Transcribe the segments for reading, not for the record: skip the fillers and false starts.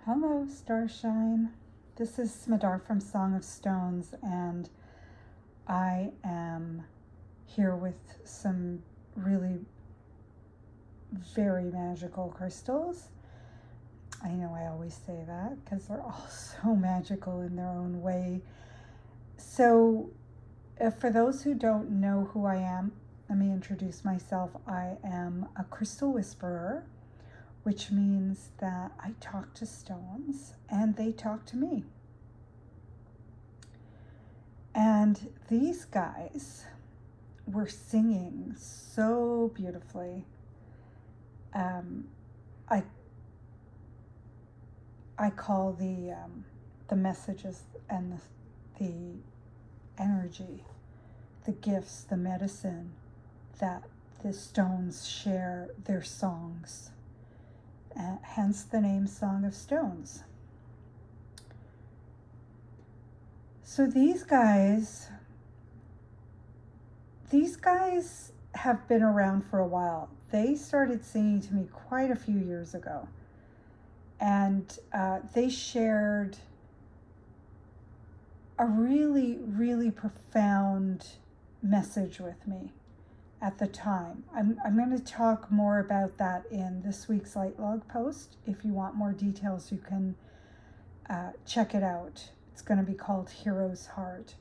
Hello, Starshine. This is Smadar from Song of Stones, and I am here with some really very magical crystals. I know I always say that because they're all so magical in their own way. So, for those who don't know who I am, let me introduce myself. I am a crystal whisperer, which means that I talk to stones and they talk to me. And these guys were singing so beautifully. I I call the messages and the energy, the gifts, the medicine that the stones share their songs. Hence the name Song of Stones. So these guys have been around for a while. They started singing to me quite a few years ago. And they shared a really, really profound message with me at the time. I'm going to talk more about that in this week's Light Log post. If you want more details, you can check it out. It's going to be called Hero's Heart.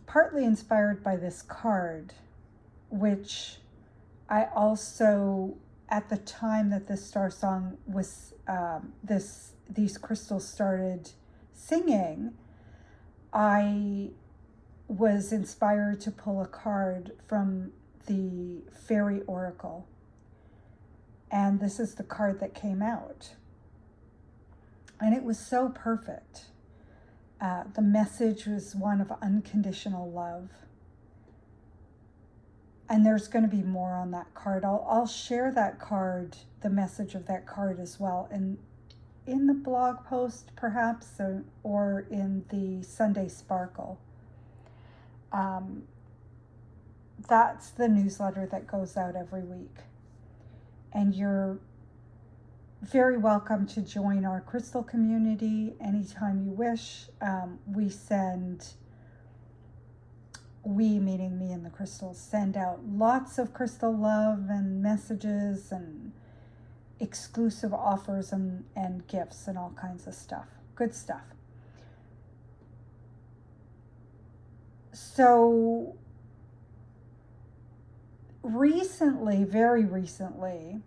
Partly inspired by this card, which I also, at the time that this star song was, these crystals started singing, I was inspired to pull a card from the Fairy Oracle. And this is the card that came out. And it was so perfect. The message was one of unconditional love. And there's going to be more on that card. I'll share that card, the message of that card as well, in the blog post perhaps, or in the Sunday Sparkle. That's the newsletter that goes out every week. And you're very welcome to join our crystal community anytime you wish. We, meaning me and the crystals, send out lots of crystal love and messages and exclusive offers and gifts and all kinds of stuff. Good stuff. So recently, very recently,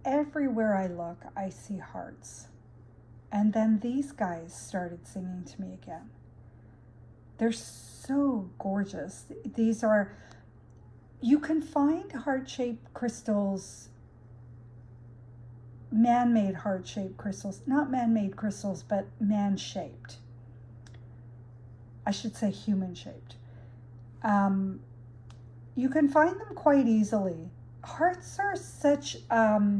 everywhere I look, I see hearts. And then these guys started singing to me again. They're so gorgeous. These are, you can find heart-shaped crystals, man-made heart-shaped crystals, not man-made crystals, but man-shaped. I should say human-shaped. You can find them quite easily. Hearts are such a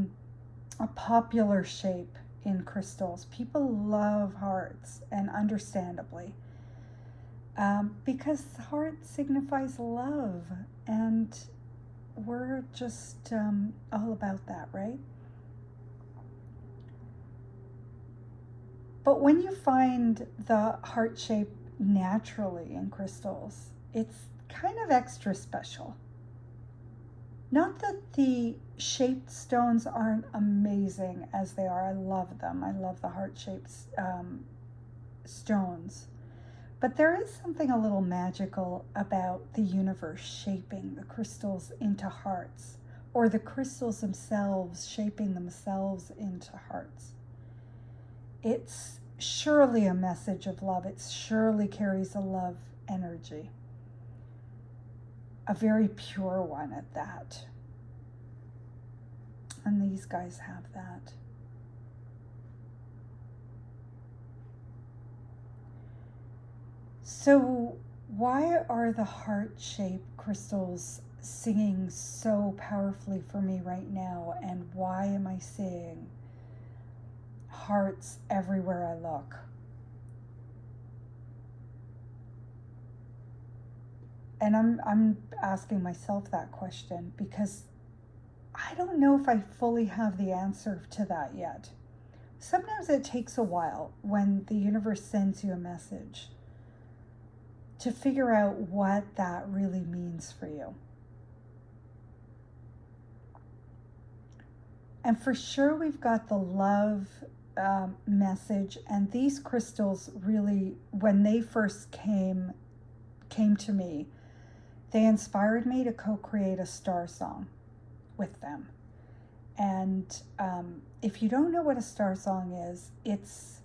popular shape in crystals. People love hearts, and understandably. Because the heart signifies love, and we're just all about that, right? But when you find the heart shape naturally in crystals, it's kind of extra special. Not that the shaped stones aren't amazing as they are. I love them. I love the heart-shaped stones. But there is something a little magical about the universe shaping the crystals into hearts, or the crystals themselves shaping themselves into hearts. It's surely a message of love. It surely carries a love energy. A very pure one at that. And these guys have that. So why are the heart-shaped crystals singing so powerfully for me right now? And why am I seeing hearts everywhere I look? And I'm asking myself that question because I I don't know if I fully have the answer to that yet. Sometimes it takes a while when the universe sends you a message to figure out what that really means for you. And for sure, we've got the love message. And these crystals really, when they first came to me, they inspired me to co-create a star song with them. And if you don't know what a star song is, it's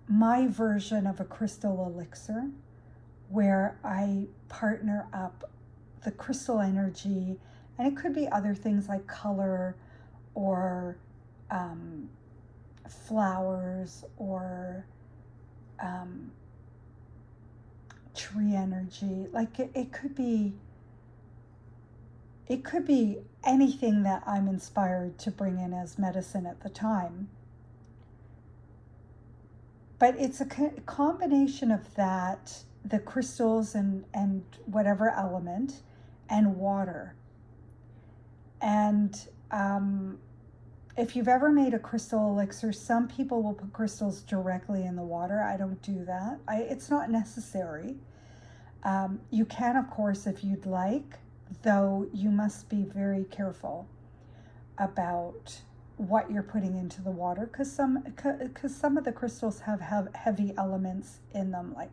my version of a crystal elixir where I partner up the crystal energy, and it could be other things like color or flowers or tree energy. Like it could be anything that I'm inspired to bring in as medicine at the time. But it's a combination of that, the crystals and whatever element, and water. And if you've ever made a crystal elixir, some people will put crystals directly in the water. I don't do that. It's not necessary. You can, of course, if you'd like, though you must be very careful about what you're putting into the water, because some of the crystals have heavy elements in them, like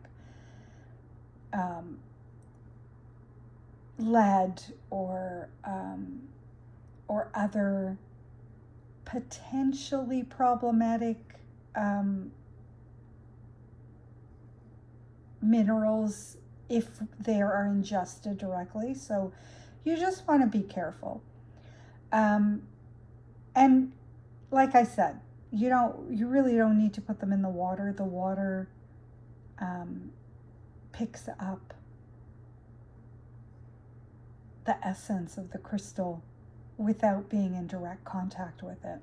lead or other potentially problematic minerals if they are ingested directly. So you just want to be careful. And like I said, you really don't need to put them in the water. The water picks up the essence of the crystal without being in direct contact with it.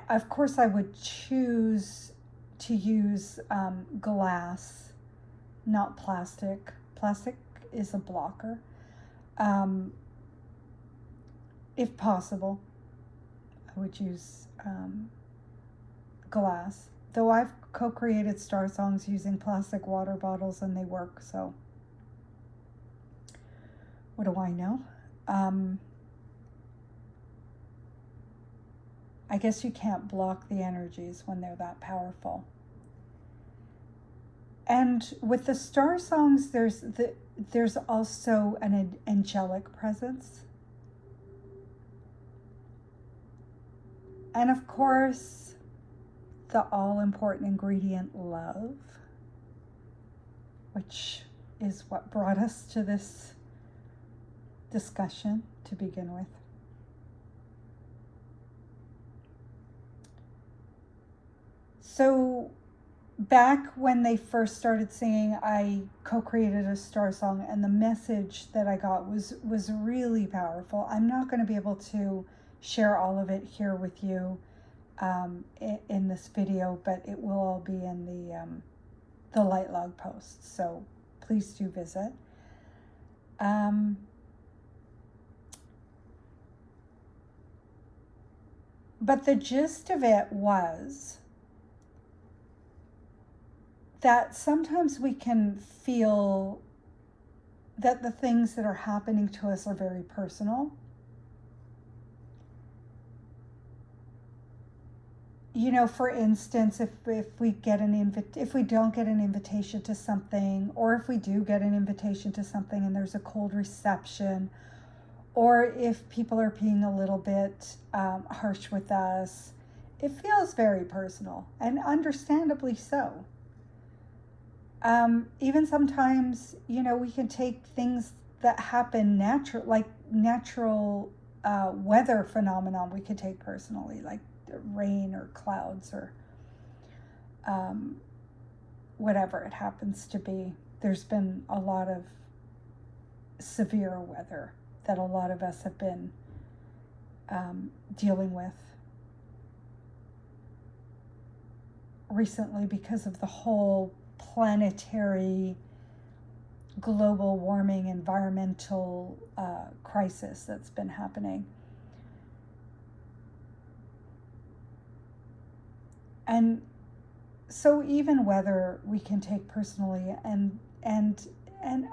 Of course, I would choose to use glass, not plastic. Plastic is a blocker. If possible, I would use glass. Though I've co-created star songs using plastic water bottles and they work, so what do I know? I guess you can't block the energies when they're that powerful. And with the star songs, there's also an angelic presence. And of course, the all-important ingredient, love, which is what brought us to this discussion to begin with. So back when they first started singing, I co-created a star song, and the message that I got was really powerful. I'm not going to be able to share all of it here with you in this video, but it will all be in the light log post, so please do visit. But the gist of it was that sometimes we can feel that the things that are happening to us are very personal. You know, for instance, if we get if we don't get an invitation to something, or if we do get an invitation to something and there's a cold reception, or if people are being a little bit harsh with us, it feels very personal, and understandably so. Even sometimes, you know, we can take things that happen like natural weather phenomenon, we could take personally, like rain or clouds or whatever it happens to be. There's been a lot of severe weather that a lot of us have been dealing with recently because of the whole planetary global warming environmental crisis that's been happening. And so even whether we can take personally, and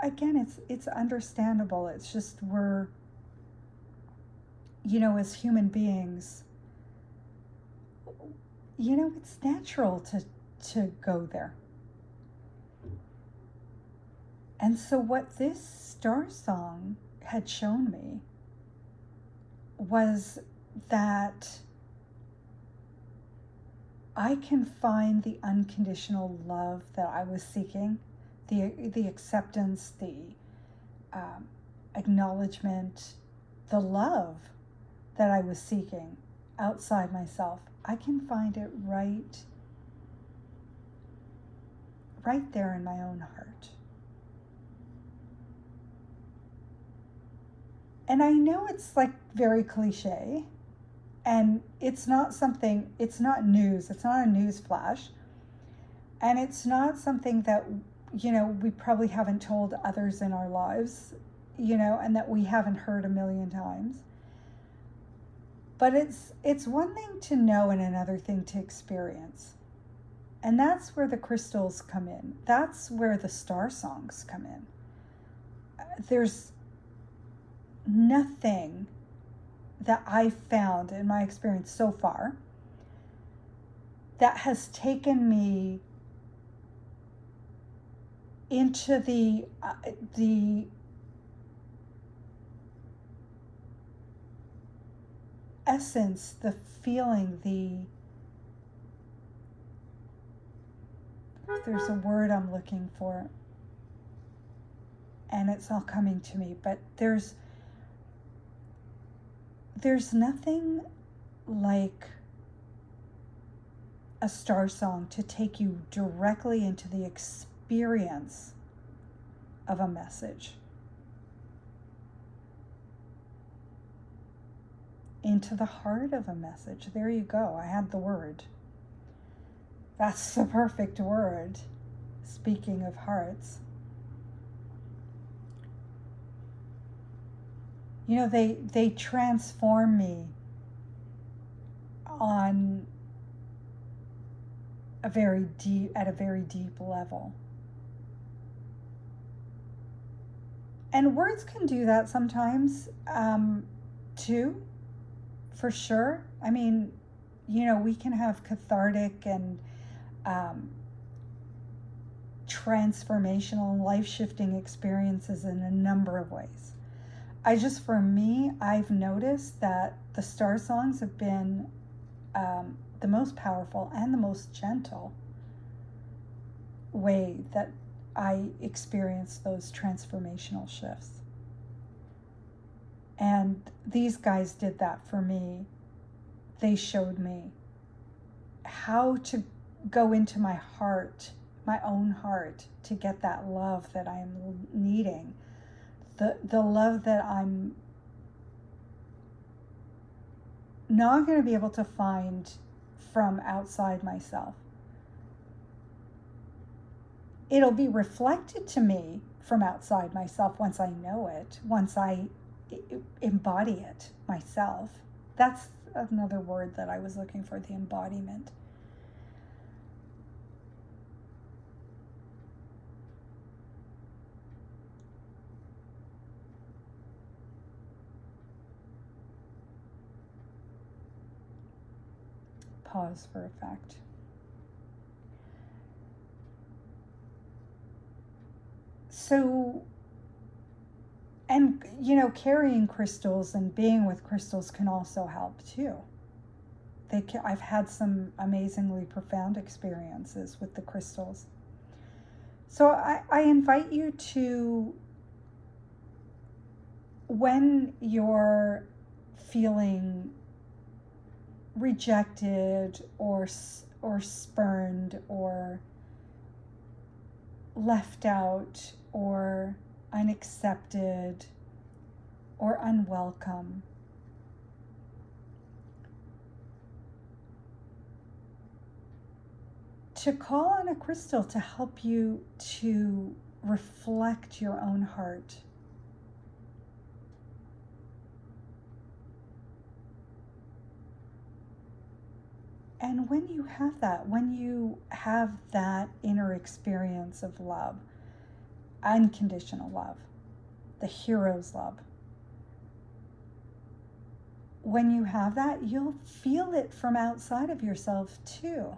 again, it's understandable. It's just we're, as human beings, it's natural to go there. And so what this star song had shown me was that I can find the unconditional love that I was seeking, the acceptance, the acknowledgement, the love that I was seeking outside myself. I can find it right there in my own heart. And I know it's like very cliche, and it's not news, it's not a news flash, and it's not something that, we probably haven't told others in our lives, and that we haven't heard a million times. But it's one thing to know and another thing to experience. And that's where the crystals come in. That's where the star songs come in. There's nothing that I've found in my experience so far that has taken me into the essence, the feeling, there's a word I'm looking for, and it's all coming to me, but there's nothing like a star song to take you directly into the experience of a message, into the heart of a message. There you go. I had the word. That's the perfect word. Speaking of hearts. They transform me on at a very deep level. And words can do that sometimes, too, for sure. I mean, we can have cathartic and transformational, life-shifting experiences in a number of ways. For me, I've noticed that the star songs have been the most powerful and the most gentle way that I experience those transformational shifts. And these guys did that for me. They showed me how to go into my heart, my own heart, to get that love that I'm needing. The love that I'm not going to be able to find from outside myself. It'll be reflected to me from outside myself once I know it, once I embody it myself. That's another word that I was looking for, the embodiment. Pause for effect. So, and carrying crystals and being with crystals can also help too. I've had some amazingly profound experiences with the crystals. So I invite you to, when you're feeling rejected or spurned or left out or unaccepted or unwelcome, to call on a crystal to help you to reflect your own heart. And when you have that inner experience of love, unconditional love, the hero's love, when you have that, you'll feel it from outside of yourself too,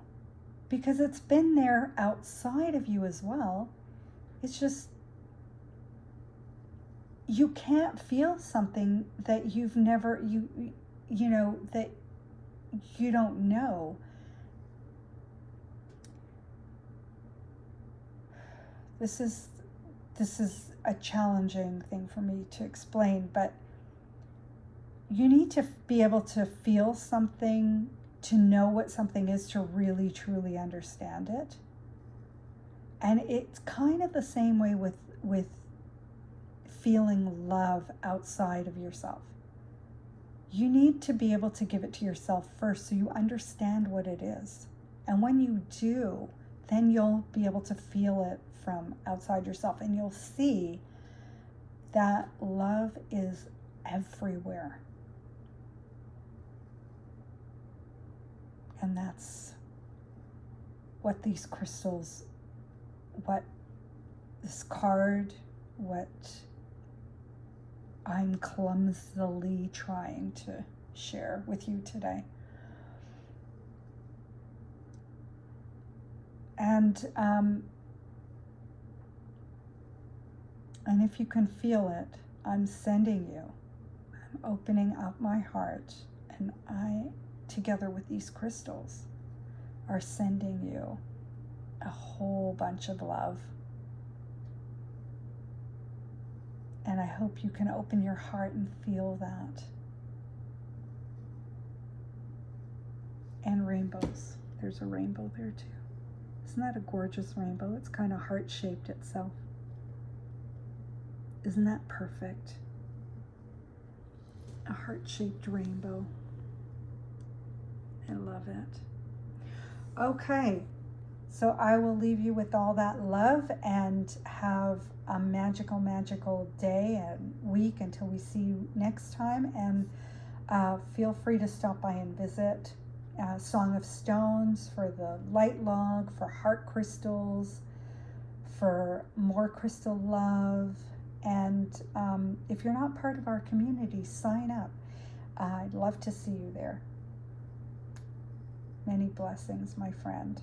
because it's been there outside of you as well. It's just, you can't feel something that you've never, you know, that you don't know. This is a challenging thing for me to explain, but you need to be able to feel something, to know what something is, to really truly understand it. And it's kind of the same way with feeling love outside of yourself. You need to be able to give it to yourself first so you understand what it is. And when you do, then you'll be able to feel it from outside yourself, and you'll see that love is everywhere. And that's what these crystals, what this card, what I'm clumsily trying to share with you today. And if you can feel it, I'm sending you. I'm opening up my heart, and I, together with these crystals, are sending you a whole bunch of love. And I hope you can open your heart and feel that. And rainbows. There's a rainbow there too. Isn't that a gorgeous rainbow? It's kind of heart-shaped itself. Isn't that perfect? A heart-shaped rainbow. I love it. Okay, so I will leave you with all that love, and have a magical, magical day and week until we see you next time. And feel free to stop by and visit Song of Stones for the light log, for heart crystals, for more crystal love. And if you're not part of our community, sign up. I'd love to see you there. Many blessings, my friend.